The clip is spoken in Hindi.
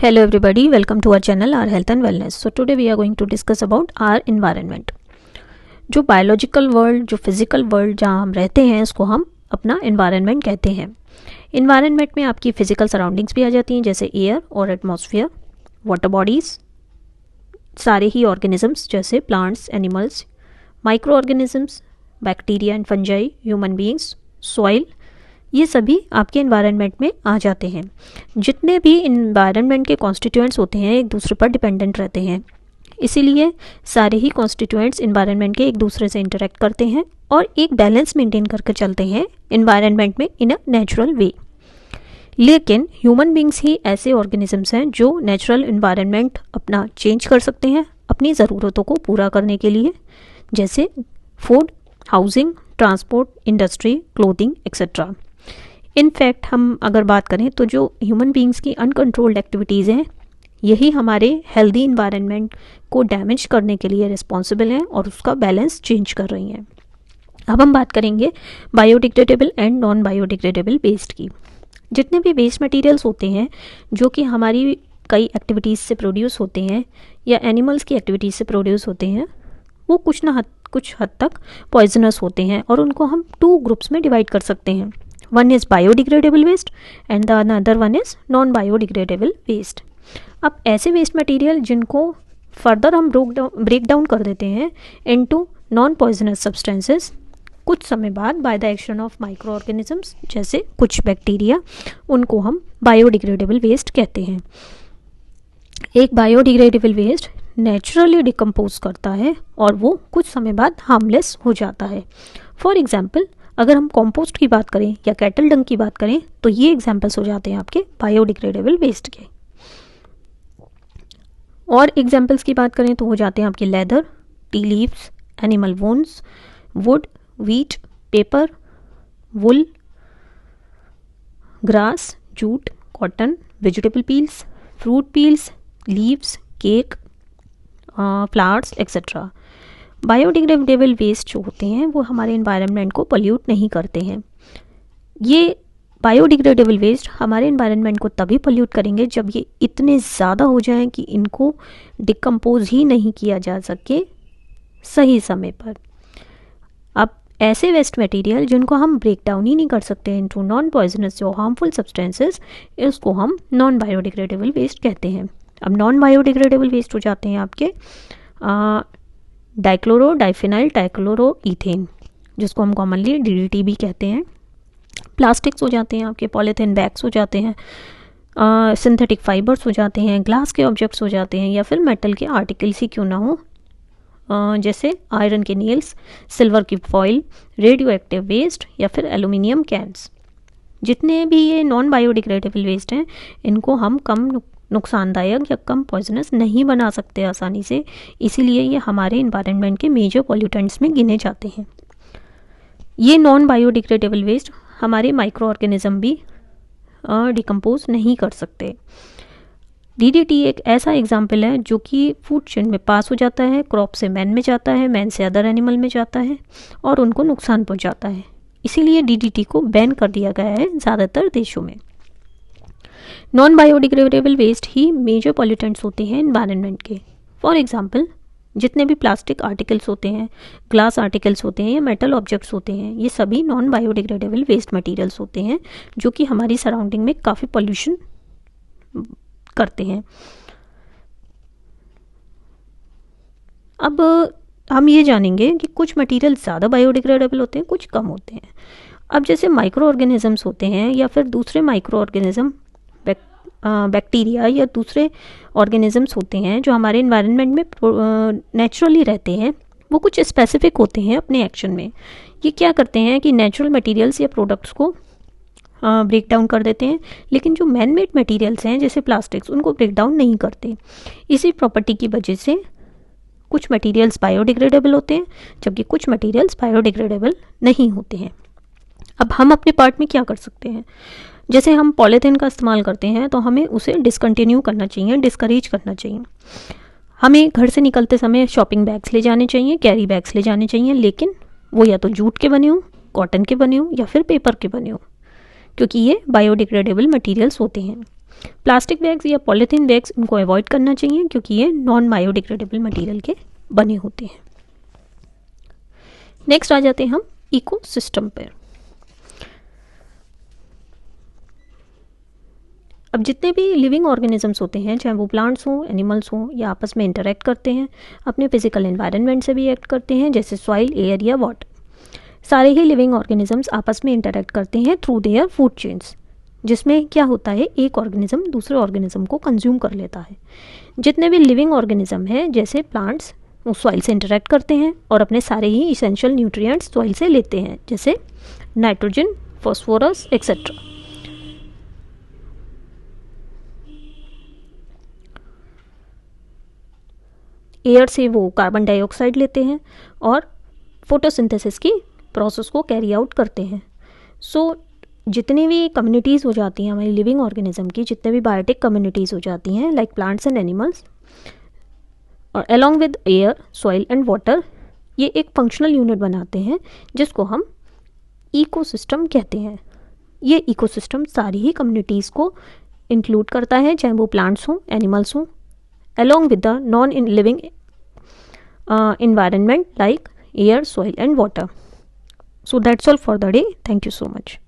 Hello everybody, welcome to our channel, our health and wellness. So today we are going to discuss about our environment. जो बायोलॉजिकल वर्ल्ड, जो फिजिकल वर्ल्ड जहाँ हम रहते हैं, उसको हम अपना एनवायरनमेंट कहते हैं. एनवायरनमेंट में आपकी फिजिकल सराउंडिंग्स भी आ जाती हैं, जैसे एयर और एटमॉस्फेयर, वाटर बॉडीज़, सारे ही ऑर्गेनिजम्स जैसे plants, animals, micro organisms, bacteria and fungi, human beings, soil, ये सभी आपके एनवायरनमेंट में आ जाते हैं. जितने भी एनवायरनमेंट के कॉन्स्टिट्यूएंट्स होते हैं एक दूसरे पर डिपेंडेंट रहते हैं, इसीलिए सारे ही कॉन्स्टिट्यूएंट्स एनवायरनमेंट के एक दूसरे से इंटरेक्ट करते हैं और एक बैलेंस मेंटेन करके चलते हैं एनवायरनमेंट में इन अ नेचुरल वे. लेकिन ह्यूमन बींग्स ही ऐसे ऑर्गेनिजम्स हैं जो नेचुरल एनवायरनमेंट अपना चेंज कर सकते हैं अपनी ज़रूरतों को पूरा करने के लिए, जैसे food, housing, transport, industry, clothing etcetera. In fact हम अगर बात करें तो जो ह्यूमन बींग्स की अनकंट्रोल्ड एक्टिविटीज़ हैं, यही हमारे हेल्दी इन्वायरमेंट को डैमेज करने के लिए रिस्पॉन्सिबल हैं और उसका बैलेंस चेंज कर रही हैं. अब हम बात करेंगे biodegradable and non biodegradable waste की. जितने भी वेस्ट मटेरियल्स होते हैं जो कि हमारी कई एक्टिविटीज़ से प्रोड्यूस होते हैं या एनिमल्स की एक्टिविटीज़ से प्रोड्यूस होते हैं, वो कुछ हद तक पॉइजनस होते हैं और उनको हम 2 ग्रुप्स में डिवाइड कर सकते हैं. One is biodegradable waste and the another one is non-biodegradable waste. अब ऐसे वेस्ट मटेरियल जिनको फर्दर हम ब्रेक डाउन कर देते हैं इनटू नॉन पॉइजनस सब्सटेंसेस कुछ समय बाद by the action of micro organisms, जैसे कुछ बैक्टीरिया, उनको हम बायोडिग्रेडेबल वेस्ट कहते हैं. एक बायोडिग्रेडेबल वेस्ट नेचुरली डिकम्पोज करता है और वो कुछ समय बाद हार्मलेस हो जाता है. फॉर एग्जाम्पल, अगर हम कंपोस्ट की बात करें या कैटल डंग की बात करें तो ये एग्जाम्पल्स हो जाते हैं आपके बायोडिग्रेडेबल वेस्ट के. और एग्जाम्पल्स की बात करें तो हो जाते हैं आपके leather, tea leaves, animal bones, wood, wheat, paper, wool, grass, jute, cotton, vegetable peels, fruit peels, leaves, cake, flowers etcetera. Biodegradable waste जो होते हैं वो हमारे एनवायरनमेंट को पोल्यूट नहीं करते हैं. ये बायोडिग्रेडेबल वेस्ट हमारे एनवायरनमेंट को तभी पोल्यूट करेंगे जब ये इतने ज़्यादा हो जाएं कि इनको डिकम्पोज ही नहीं किया जा सके सही समय पर. अब ऐसे वेस्ट मटेरियल जिनको हम ब्रेक डाउन ही नहीं कर सकते इनटू नॉन पॉइजनस और हार्मफुल सब्सटेंसेस, इसको हम नॉन बायोडिग्रेडेबल वेस्ट कहते हैं. अब नॉन बायोडिग्रेडेबल वेस्ट हो जाते हैं आपके डाइक्लोरो डाइफिनाइल टाइक्लोरो इथेन, जिसको हम कॉमनली DDT भी कहते हैं. प्लास्टिक्स हो जाते हैं आपके, पॉलीथीन बैग्स हो जाते हैं, सिंथेटिक फाइबर्स हो जाते हैं, ग्लास के ऑब्जेक्ट्स हो जाते हैं या फिर मेटल के आर्टिकल्स ही क्यों ना हो, जैसे आयरन के नेल्स, सिल्वर की फॉइल, रेडियो एक्टिव वेस्ट या फिर एल्यूमिनियम कैन्स. जितने भी ये नॉन बायोडिग्रेडेबल वेस्ट हैं इनको हम कम नुकसानदायक या कम पॉइजनस नहीं बना सकते आसानी से, इसीलिए ये हमारे एनवायरनमेंट के मेजर पॉल्यूटेंट्स में गिने जाते हैं. ये नॉन बायोडिग्रेडेबल वेस्ट हमारे माइक्रो ऑर्गेनिज्म भी डिकम्पोज नहीं कर सकते. DDT एक ऐसा एग्जाम्पल है जो कि फूड चेन में पास हो जाता है, क्रॉप से मैन में जाता है, मैन से अदर एनिमल में जाता है और उनको नुकसान पहुंचाता है. इसीलिए DDT को बैन कर दिया गया है ज़्यादातर देशों में. नॉन बायोडिग्रेडेबल वेस्ट ही मेजर पॉल्यूटेंट्स होते हैं एनवायरनमेंट के. फॉर एग्जांपल, जितने भी प्लास्टिक आर्टिकल्स होते हैं, ग्लास आर्टिकल्स होते हैं या मेटल ऑब्जेक्ट्स होते हैं, ये सभी नॉन बायोडिग्रेडेबल वेस्ट मटेरियल्स होते हैं जो कि हमारी सराउंडिंग में काफ़ी पॉल्यूशन करते हैं. अब हम ये जानेंगे कि कुछ मटेरियल ज़्यादा बायोडिग्रेडेबल होते हैं, कुछ कम होते हैं. अब जैसे माइक्रो ऑर्गेनिजम्स होते हैं या फिर दूसरे माइक्रो ऑर्गेनिज्म, बैक्टीरिया या दूसरे ऑर्गेनिजम्स होते हैं जो हमारे एनवायरनमेंट में नेचुरली रहते हैं, वो कुछ स्पेसिफिक होते हैं अपने एक्शन में. ये क्या करते हैं कि नेचुरल मटेरियल्स या प्रोडक्ट्स को ब्रेक डाउन कर देते हैं, लेकिन जो मैन मेड मटेरियल्स हैं जैसे प्लास्टिक्स, उनको ब्रेक डाउन नहीं करते. इसी प्रॉपर्टी की वजह से कुछ मटेरियल्स बायोडिग्रेडेबल होते हैं जबकि कुछ मटेरियल्स बायोडिग्रेडेबल नहीं होते हैं. अब हम अपने पार्ट में क्या कर सकते हैं? जैसे हम पॉलीथीन का इस्तेमाल करते हैं तो हमें उसे डिसकंटिन्यू करना चाहिए, डिस्करेज करना चाहिए. हमें घर से निकलते समय शॉपिंग बैग्स ले जाने चाहिए, कैरी बैग्स ले जाने चाहिए, लेकिन वो या तो जूट के बने हों, कॉटन के बने हों या फिर पेपर के बने हों, क्योंकि ये बायोडिग्रेडेबल मटेरियल्स होते हैं. प्लास्टिक बैग्स या पॉलीथीन बैग्स इनको अवॉइड करना चाहिए क्योंकि ये नॉन बायोडिग्रेडेबल मटेरियल के बने होते हैं। नेक्स्ट आ जाते हैं हम इकोसिस्टम पर। अब जितने भी लिविंग ऑर्गेनिजम्स होते हैं, चाहे वो प्लांट्स हों, एनिमल्स हों, या आपस में इंटरेक्ट करते हैं, अपने फिजिकल एनवायरनमेंट से भी एक्ट करते हैं, जैसे सॉइल, एयर या वाटर। सारे ही लिविंग ऑर्गेनिजम्स आपस में इंटरेक्ट करते हैं थ्रू देयर फूड चेन्स, जिसमें क्या होता है, एक ऑर्गेनिज्म दूसरे ऑर्गेनिज्म को कंज्यूम कर लेता है। जितने भी लिविंग ऑर्गेनिज्म हैं, जैसे प्लांट्स, वो सॉइल से इंटरेक्ट करते हैं और अपने सारे ही इसेंशियल न्यूट्रिएंट्स सॉइल से लेते हैं, जैसे नाइट्रोजन, फॉस्फोरस एक्सेट्रा। एयर से वो कार्बन डाइऑक्साइड लेते हैं और फोटोसिंथेसिस की प्रोसेस को कैरी आउट करते हैं। सो जितनी भी कम्युनिटीज़ हो जाती हैं हमारी लिविंग ऑर्गेनिज्म की, जितने भी बायोटिक कम्युनिटीज़ हो जाती हैं लाइक प्लांट्स एंड एनिमल्स, और along with air, soil and water, ये एक फंक्शनल यूनिट बनाते हैं जिसको हम इकोसिस्टम कहते हैं। ये इकोसिस्टम सारी ही कम्युनिटीज़ को इंक्लूड करता है, चाहे वो प्लांट्स हों, एनिमल्स हों, along with the non-living environment like air, soil and water. So that's all for the day. Thank you so much.